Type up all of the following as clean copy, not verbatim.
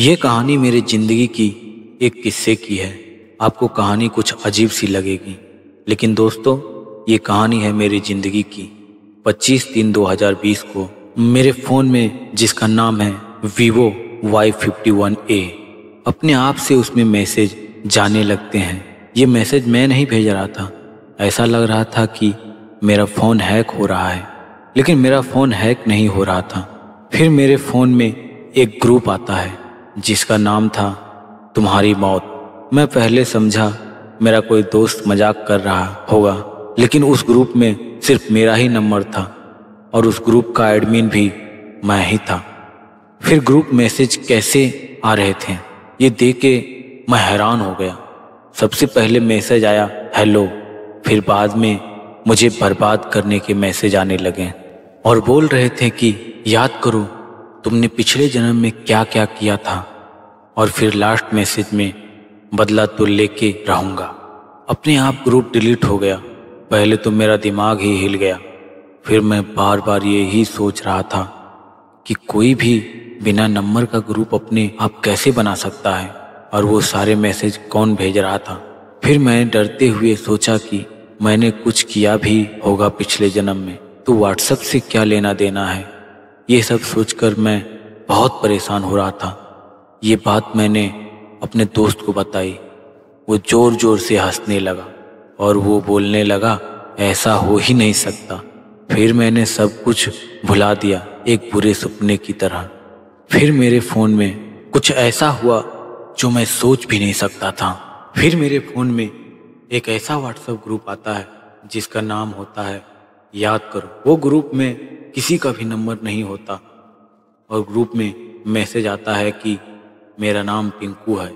ये कहानी मेरी ज़िंदगी की एक किस्से की है। आपको कहानी कुछ अजीब सी लगेगी, लेकिन दोस्तों ये कहानी है मेरी ज़िंदगी की। 25/3/2020 को मेरे फ़ोन में, जिसका नाम है Vivo Y51A, अपने आप से उसमें मैसेज जाने लगते हैं। ये मैसेज मैं नहीं भेज रहा था। ऐसा लग रहा था कि मेरा फ़ोन हैक हो रहा है, लेकिन मेरा फ़ोन हैक नहीं हो रहा था। फिर मेरे फ़ोन में एक ग्रुप आता है जिसका नाम था तुम्हारी मौत। मैं पहले समझा मेरा कोई दोस्त मजाक कर रहा होगा, लेकिन उस ग्रुप में सिर्फ मेरा ही नंबर था और उस ग्रुप का एडमिन भी मैं ही था। फिर ग्रुप मैसेज कैसे आ रहे थे ये देख के मैं हैरान हो गया। सबसे पहले मैसेज आया हेलो, फिर बाद में मुझे बर्बाद करने के मैसेज आने लगे और बोल रहे थे कि याद करो तुमने पिछले जन्म में क्या क्या किया था। और फिर लास्ट मैसेज में बदला तो लेके रहूँगा। अपने आप ग्रुप डिलीट हो गया। पहले तो मेरा दिमाग ही हिल गया। फिर मैं बार बार यही सोच रहा था कि कोई भी बिना नंबर का ग्रुप अपने आप कैसे बना सकता है, और वो सारे मैसेज कौन भेज रहा था। फिर मैं डरते हुए सोचा कि मैंने कुछ किया भी होगा पिछले जन्म में, तो व्हाट्सएप से क्या लेना देना है। ये सब सोचकर मैं बहुत परेशान हो रहा था। ये बात मैंने अपने दोस्त को बताई। वो जोर जोर से हंसने लगा और वो बोलने लगा ऐसा हो ही नहीं सकता। फिर मैंने सब कुछ भुला दिया एक बुरे सपने की तरह। फिर मेरे फ़ोन में कुछ ऐसा हुआ जो मैं सोच भी नहीं सकता था। फिर मेरे फ़ोन में एक ऐसा व्हाट्सएप ग्रुप आता है जिसका नाम होता है याद करो। वो ग्रुप में किसी का भी नंबर नहीं होता और ग्रुप में मैसेज आता है कि मेरा नाम पिंकू है,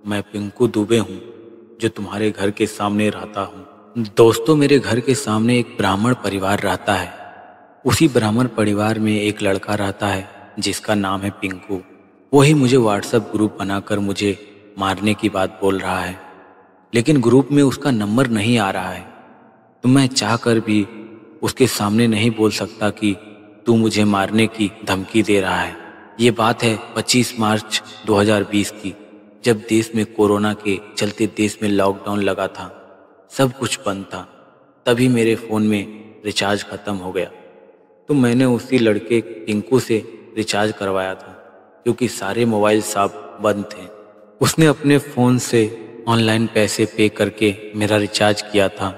मैं पिंकू दुबे हूँ जो तुम्हारे घर के सामने रहता हूँ। दोस्तों मेरे घर के सामने एक ब्राह्मण परिवार रहता है। उसी ब्राह्मण परिवार में एक लड़का रहता है जिसका नाम है पिंकू। वही मुझे व्हाट्सएप ग्रुप बनाकर मुझे मारने की बात बोल रहा है, लेकिन ग्रुप में उसका नंबर नहीं आ रहा है। तो मैं चाहकर भी उसके सामने नहीं बोल सकता कि तू मुझे मारने की धमकी दे रहा है। ये बात है 25 मार्च 2020 की, जब देश में कोरोना के चलते देश में लॉकडाउन लगा था, सब कुछ बंद था। तभी मेरे फ़ोन में रिचार्ज ख़त्म हो गया, तो मैंने उसी लड़के टिंकू से रिचार्ज करवाया था क्योंकि सारे मोबाइल शॉप बंद थे। उसने अपने फ़ोन से ऑनलाइन पैसे पे करके मेरा रिचार्ज किया था।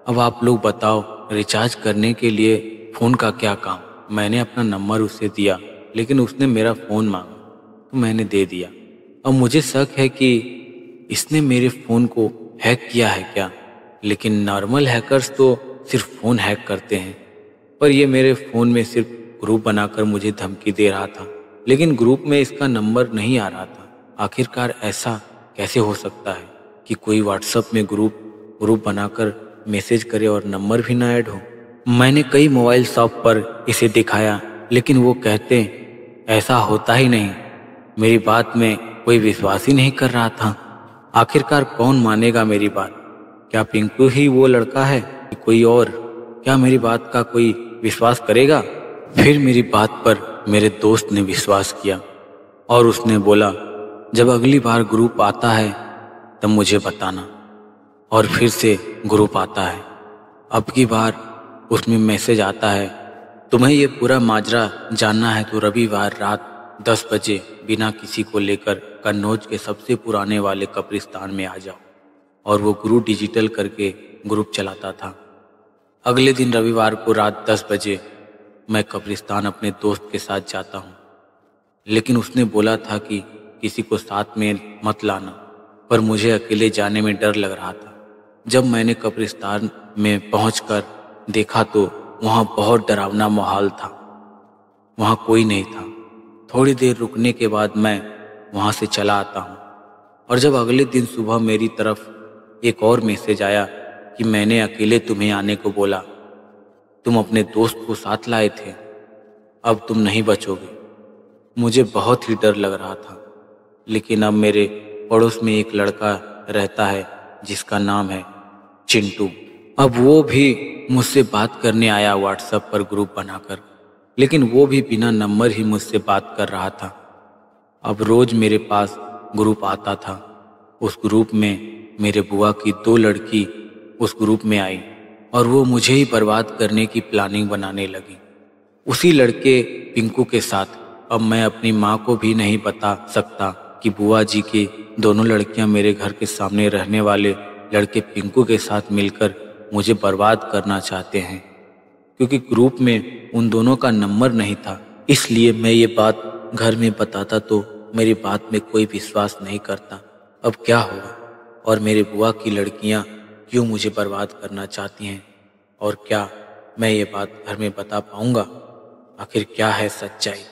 अब आप लोग बताओ रिचार्ज करने के लिए फ़ोन का क्या काम। मैंने अपना नंबर उसे दिया, लेकिन उसने मेरा फ़ोन मांगा तो मैंने दे दिया। अब मुझे शक है कि इसने मेरे फ़ोन को हैक किया है क्या, लेकिन नॉर्मल हैकर्स तो सिर्फ फ़ोन हैक करते हैं, पर ये मेरे फ़ोन में सिर्फ ग्रुप बनाकर मुझे धमकी दे रहा था, लेकिन ग्रुप में इसका नंबर नहीं आ रहा था। आखिरकार ऐसा कैसे हो सकता है कि कोई व्हाट्सएप में ग्रुप बनाकर मैसेज करे और नंबर भी ना ऐड हो। मैंने कई मोबाइल शॉप पर इसे दिखाया, लेकिन वो कहते ऐसा होता ही नहीं। मेरी बात में कोई विश्वास ही नहीं कर रहा था। आखिरकार कौन मानेगा मेरी बात? क्या पिंकू ही वो लड़का है कि कोई और? क्या मेरी बात का कोई विश्वास करेगा? फिर मेरी बात पर मेरे दोस्त ने विश्वास किया और उसने बोला जब अगली बार ग्रुप आता है तब मुझे बताना। और फिर से ग्रुप आता है। अब की बार उसमें मैसेज आता है तुम्हें ये पूरा माजरा जानना है तो रविवार रात 10 बजे बिना किसी को लेकर कन्नौज के सबसे पुराने वाले कब्रिस्तान में आ जाओ। और वो ग्रुप डिजिटल करके ग्रुप चलाता था। अगले दिन रविवार को रात 10 बजे मैं कब्रिस्तान अपने दोस्त के साथ जाता हूँ, लेकिन उसने बोला था कि किसी को साथ में मत लाना, पर मुझे अकेले जाने में डर लग रहा था। जब मैंने कब्रिस्तान में पहुंचकर देखा तो वहाँ बहुत डरावना माहौल था। वहाँ कोई नहीं था। थोड़ी देर रुकने के बाद मैं वहाँ से चला आता हूँ, और जब अगले दिन सुबह मेरी तरफ एक और मैसेज आया कि मैंने अकेले तुम्हें आने को बोला, तुम अपने दोस्त को साथ लाए थे, अब तुम नहीं बचोगे। मुझे बहुत ही डर लग रहा था, लेकिन अब मेरे पड़ोस में एक लड़का रहता है जिसका नाम है चिंटू। अब वो भी मुझसे बात करने आया व्हाट्सएप पर ग्रुप बनाकर, लेकिन वो भी बिना नंबर ही मुझसे बात कर रहा था। अब रोज मेरे पास ग्रुप आता था। उस ग्रुप में मेरे बुआ की 2 लड़की उस ग्रुप में आई और वो मुझे ही बर्बाद करने की प्लानिंग बनाने लगी। उसी लड़के पिंकू के साथ। अब मैं अपनी माँ को भी नहीं बता सकता कि बुआ जी की दोनों लड़कियां मेरे घर के सामने रहने वाले लड़के पिंकू के साथ मिलकर मुझे बर्बाद करना चाहते हैं, क्योंकि ग्रुप में उन दोनों का नंबर नहीं था। इसलिए मैं ये बात घर में बताता तो मेरी बात में कोई विश्वास नहीं करता। अब क्या होगा, और मेरी बुआ की लड़कियां क्यों मुझे बर्बाद करना चाहती हैं, और क्या मैं ये बात घर में बता पाऊंगा? आखिर क्या है सच्चाई?